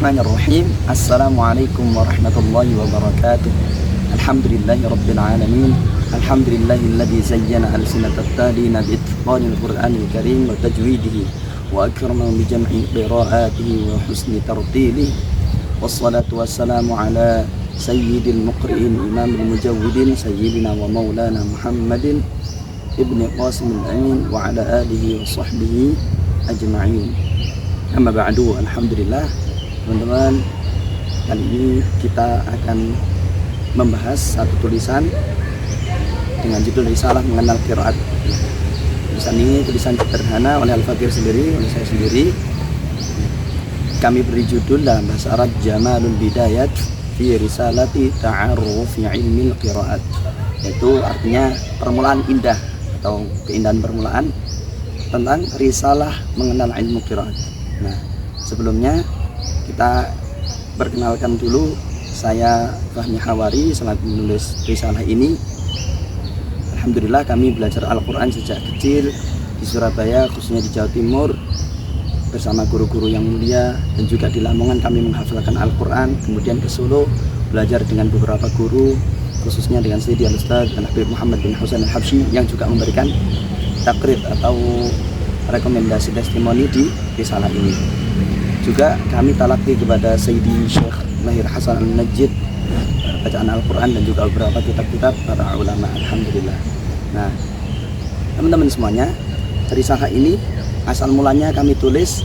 Bismillahirrahmanirrahim. Assalamualaikum warahmatullahi wabarakatuh. Alhamdulillahi rabbil alamin. Alhamdulillahilladzi zayyana alsinatat talina bi itqanil qur'anil karim wa tajwidihi wa akrama bi jam'i qira'atihi wa husni tartilihi. Wassalatu wassalamu ala sayyidil muqri'in imamil mujawwidin sayyidina wa maulana Muhammadin ibni Qasimil Amin wa ala alihi wa sahbihi ajma'in. Amma ba'du, alhamdulillah teman-teman, kali ini kita akan membahas satu tulisan dengan judul Risalah Mengenal Qiraat. Tulisan ini tulisan sederhana oleh Al-Fakir sendiri, oleh saya sendiri. Kami beri judul dalam bahasa Arab Jamalul Bidayat fi Risalati Ta'arrufi Ilmil Qiraat, yaitu artinya permulaan indah atau keindahan permulaan tentang risalah mengenal ilmu qiraat. Nah, sebelumnya kita perkenalkan dulu, saya Fahmi Hawari selaku menulis risalah ini. Alhamdulillah kami belajar Al-Quran sejak kecil di Surabaya, khususnya di Jawa Timur, bersama guru-guru yang mulia, dan juga di Lamongan kami menghafalkan Al-Quran. Kemudian ke Solo belajar dengan beberapa guru, khususnya dengan Sayyidi Al-Ustaz dan Habib Muhammad bin Husain Al-Habsyi yang juga memberikan takrid atau rekomendasi testimoni di risalah ini. Juga kami talaki kepada Sayyidi Syekh Mahir Hasan Al-Najid bacaan Al-Quran dan juga beberapa kitab-kitab para ulama, alhamdulillah. Nah, teman-teman semuanya, risalah ini asal mulanya kami tulis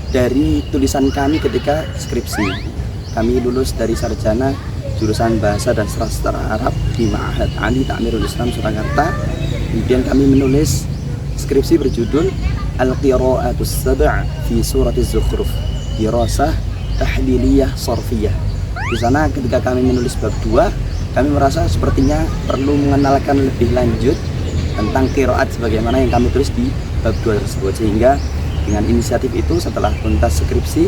dari tulisan kami ketika skripsi. Kami lulus dari sarjana jurusan Bahasa dan Sastra Arab di Ma'had Ali Ta'mirul Islam Surakarta. Kemudian kami menulis skripsi berjudul Al-Qira'atus Sab' fi Suratiz Zukhruf, dirasah tahliliyah sarfiyah. Di sana ketika kami menulis bab 2, kami merasa sepertinya perlu mengenalkan lebih lanjut tentang qiraat sebagaimana yang kami tulis di bab 2 tersebut. Sehingga dengan inisiatif itu, setelah tuntas skripsi,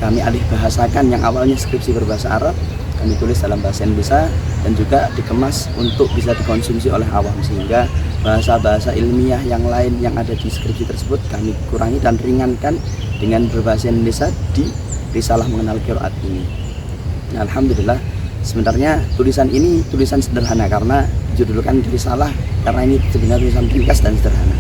kami alih bahasakan yang awalnya skripsi berbahasa Arab, kami tulis dalam bahasa Indonesia dan juga dikemas untuk bisa dikonsumsi oleh awam, sehingga bahasa-bahasa ilmiah yang lain yang ada di skripsi tersebut kami kurangi dan ringankan dengan berbahasa Indonesia di risalah mengenal qiraat ini. Nah, alhamdulillah, sebenarnya tulisan ini tulisan sederhana karena judulkan risalah, karena ini sebenarnya tulisan ringkas dan sederhana.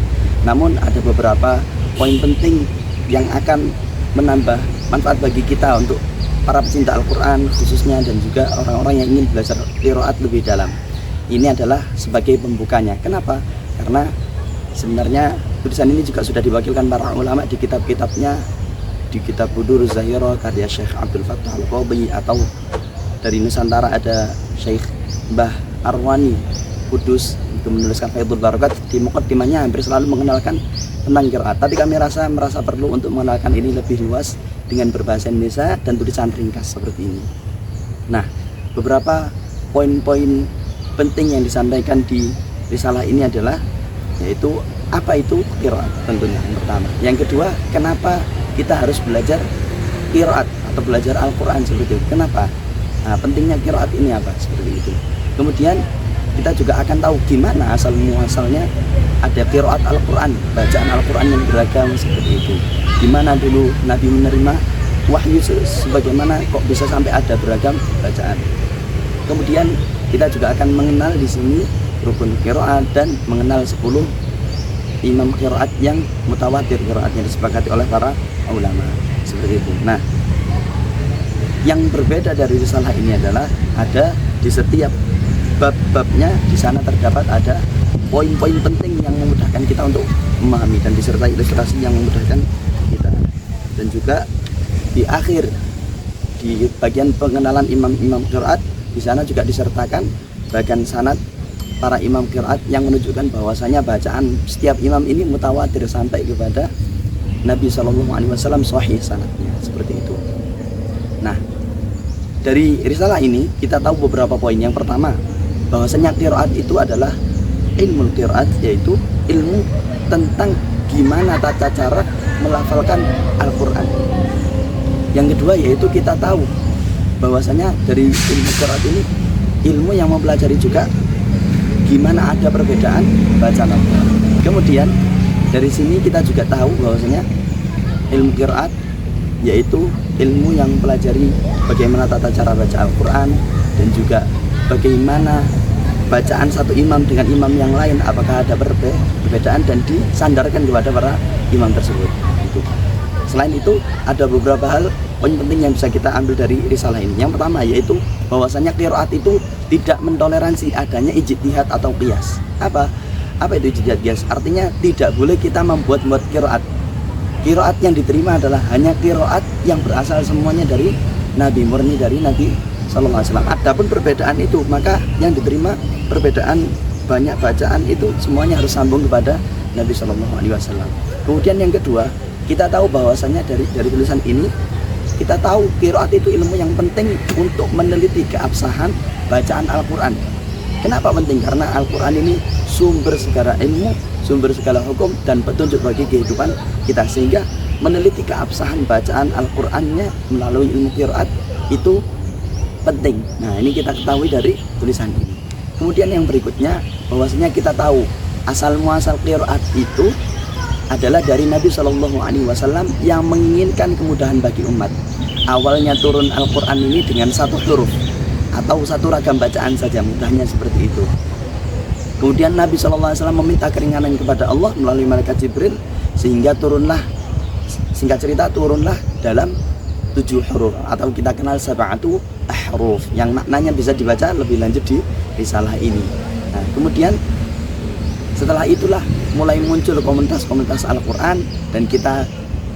Namun ada beberapa poin penting yang akan menambah manfaat bagi kita untuk para pecinta Al-Quran khususnya, dan juga orang-orang yang ingin belajar qiraat lebih dalam. Ini adalah sebagai pembukanya. Kenapa? Karena sebenarnya tulisan ini juga sudah diwakilkan para ulama di kitab-kitabnya, di kitab Buduruz Zahirah karya Syekh Abdul Fattah Al-Qadhi, atau dari Nusantara ada Syekh Mbah Arwani Kudus untuk menuliskan Faidul Barakat. Di muqaddimahnya hampir selalu mengenalkan tentang qiraat, tapi kami merasa perlu untuk mengenalkan ini lebih luas dengan berbahasa Indonesia dan tulisan ringkas seperti ini. Nah, beberapa poin-poin penting yang disampaikan di risalah ini adalah, yaitu apa itu qiraat tentunya yang pertama. Yang kedua, kenapa kita harus belajar qiraat atau belajar Al-Quran seperti itu, kenapa? Nah, pentingnya qiraat ini apa, seperti itu. Kemudian kita juga akan tahu gimana asal muasalnya ada qiraat Al-Quran, bacaan Al-Quran yang beragam seperti itu. Gimana dulu Nabi menerima wahyu, sebagaimana kok bisa sampai ada beragam bacaan. Kemudian kita juga akan mengenal di sini rukun qiraat dan mengenal 10 imam qiraat yang mutawatir qiraatnya disepakati oleh para ulama, seperti itu. Nah, yang berbeda dari risalah ini adalah ada di setiap bab-babnya di sana terdapat ada poin-poin penting yang memudahkan kita untuk memahami, dan disertai ilustrasi yang memudahkan kita. Dan juga di akhir, di bagian pengenalan imam-imam qiraat, di sana juga disertakan bagian sanad para imam qiraat yang menunjukkan bahwasanya bacaan setiap imam ini mutawatir sampai kepada Nabi SAW, sahih sanadnya, seperti itu. Nah, dari risalah ini kita tahu beberapa poin. Yang pertama, bahwasanya qiraat itu adalah ilmu qiraat, yaitu ilmu tentang gimana tata cara melafalkan Al-Quran. Yang kedua, yaitu kita tahu bahwasanya dari ilmu qiraat ini ilmu yang mempelajari juga gimana ada perbedaan bacaan Al-Quran. Kemudian dari sini kita juga tahu bahwasanya ilmu qiraat yaitu ilmu yang mempelajari bagaimana tata cara baca Al-Quran dan juga bagaimana bacaan satu imam dengan imam yang lain, apakah ada perbedaan, dan disandarkan kepada para imam tersebut. Itu. Selain itu ada beberapa hal poin penting yang bisa kita ambil dari risalah ini. Yang pertama yaitu bahwasanya qiraat itu tidak mentoleransi adanya ijtihad atau qiyas. Apa itu ijtihad qiyas? Artinya tidak boleh kita membuat qiraat. Qiraat yang diterima adalah hanya qiraat yang berasal semuanya dari Nabi, murni dari Nabi Sallallahu Alaihi Wasallam. Adapun perbedaan itu, maka yang diterima perbedaan banyak bacaan itu semuanya harus sambung kepada Nabi Sallallahu Alaihi Wasallam. Kemudian yang kedua, kita tahu bahwasanya dari tulisan ini kita tahu qiraat itu ilmu yang penting untuk meneliti keabsahan bacaan Al-Quran. Kenapa penting? Karena Al-Quran ini sumber segala ilmu, sumber segala hukum dan petunjuk bagi kehidupan kita, sehingga meneliti keabsahan bacaan Al-Qurannya melalui ilmu qiraat itu penting. Nah, ini kita ketahui dari tulisan ini. Kemudian yang berikutnya, bahwasanya kita tahu asal muasal qiraat itu adalah dari Nabi Shallallahu Alaihi Wasallam yang menginginkan kemudahan bagi umat. Awalnya turun Al-Quran ini dengan satu huruf atau satu ragam bacaan saja, mudahnya seperti itu. Kemudian Nabi Shallallahu Alaihi Wasallam meminta keringanan kepada Allah melalui malaikat Jibril, sehingga turunlah, singkat cerita, turunlah dalam 7 huruf atau kita kenal sab'atu ahruf, yang maknanya bisa dibaca lebih lanjut di risalah ini. Nah, kemudian setelah itulah mulai muncul komunitas-komunitas Al-Quran dan kita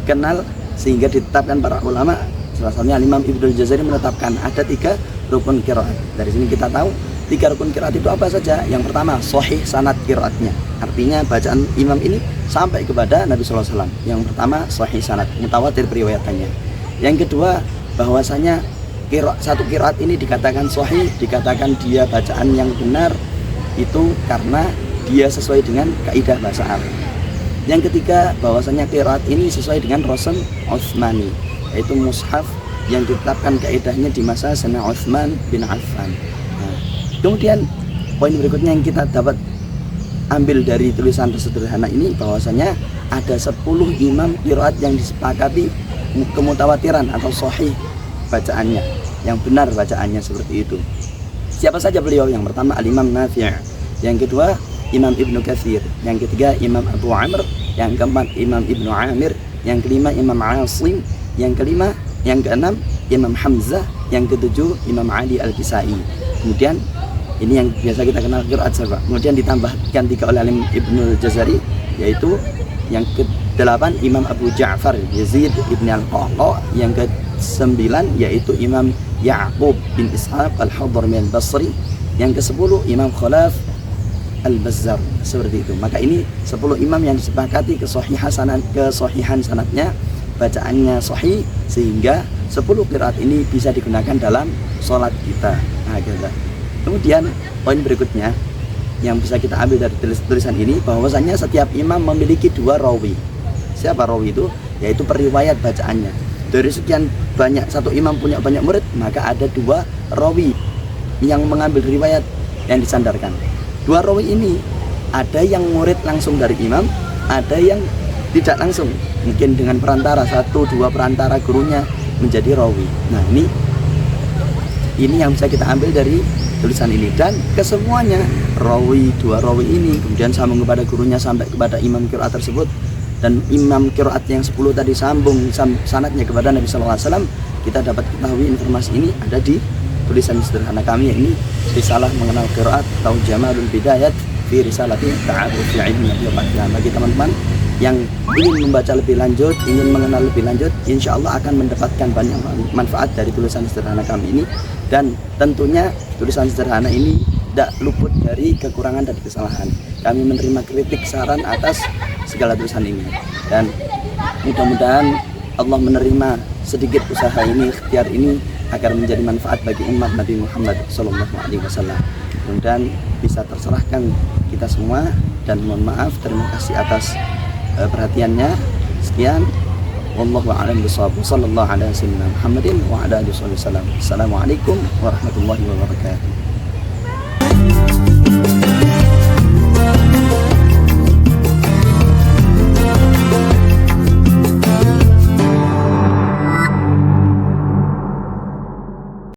kenal, sehingga ditetapkan para ulama, salah satunya Imam Ibnul Jazari menetapkan ada 3 rukun qiraat. Dari sini kita tahu 3 rukun qiraat itu apa saja. Yang pertama, sahih sanad qiraatnya, artinya bacaan imam ini sampai kepada Nabi Sallallahu Alaihi Wasallam. Yang pertama, sahih sanad, mutawatir periwayatannya. Yang kedua, bahwasanya satu qiraat ini dikatakan sahih, dikatakan dia bacaan yang benar, itu karena dia sesuai dengan kaidah bahasa Arab. Yang ketiga, bahwasanya qiraat ini sesuai dengan Rasm Utsmani, yaitu mushaf yang ditetapkan kaidahnya di masa Sayyidina Utsman bin Affan. Nah, kemudian poin berikutnya yang kita dapat ambil dari tulisan sederhana ini, bahwasanya ada 10 imam qiraat yang disepakati kemutawatiran atau sahih bacaannya, yang benar bacaannya seperti itu. Siapa saja beliau? Yang pertama Al-Imam Nafi', yang kedua Imam Ibnu Katsir, yang ketiga Imam Abu Amr, yang keempat Imam Ibnu Amir, yang kelima Imam Asim, yang keenam Imam Hamzah, yang ketujuh Imam Ali Al-Kisai. Kemudian ini yang biasa kita kenal qiraat sab'a. Kemudian ditambahkan 3 oleh Alim Ibnul Jazari, yaitu yang ke-8 Imam Abu Ja'far Yazid Ibn Al-Qa'qa', yang ke-9 yaitu Imam Ya'qub bin Ishaq Al-Hadrami Al-Basri, yang ke-10 Imam Khalaf Al-Bazzar, seperti itu. Maka ini 10 imam yang disepakati kesohihan sanadnya, bacaannya sahih, sehingga 10 qiraat ini bisa digunakan dalam sholat kita. Nah, gitu. Kemudian poin berikutnya yang bisa kita ambil dari tulisan ini, bahwasanya setiap imam memiliki 2 rawi. Siapa rawi itu? Yaitu periwayat bacaannya. Dari sekian banyak, satu imam punya banyak murid, maka ada 2 rawi yang mengambil riwayat yang disandarkan. 2 rawi ini ada yang murid langsung dari imam, ada yang tidak langsung, mungkin dengan perantara 1-2 perantara gurunya menjadi rawi. Nah, ini yang bisa kita ambil dari tulisan ini, dan kesemuanya rawi, 2 rawi ini kemudian sambung kepada gurunya sampai kepada imam qiraat tersebut, dan imam qiraat yang 10 tadi sambung sanadnya kepada Nabi Sallallahu Alaihi Wasallam. Kita dapat ketahui informasi ini ada di tulisan sederhana kami, ini risalah mengenal qiraat atau Jamalul Bidayat fi Risalati Ta'aruf fi Ilmi Al-Qira'ah. Bagi teman-teman yang ingin membaca lebih lanjut, ingin mengenal lebih lanjut, insya Allah akan mendapatkan banyak manfaat dari tulisan sederhana kami ini. Dan tentunya tulisan sederhana ini tidak luput dari kekurangan dan kesalahan. Kami menerima kritik, saran atas segala tulisan ini, dan mudah-mudahan Allah menerima sedikit usaha ini, ikhtiar ini, agar menjadi manfaat bagi umat Nabi Muhammad SAW. Mudah-mudahan bisa terserahkan kita semua, dan mohon maaf, terima kasih atas perhatiannya. Sekian, wallahu a'lam bishawab. Sallallahu ala sayyidina Muhammadin wa ala alihi wasallam. Assalamualaikum warahmatullahi wabarakatuh.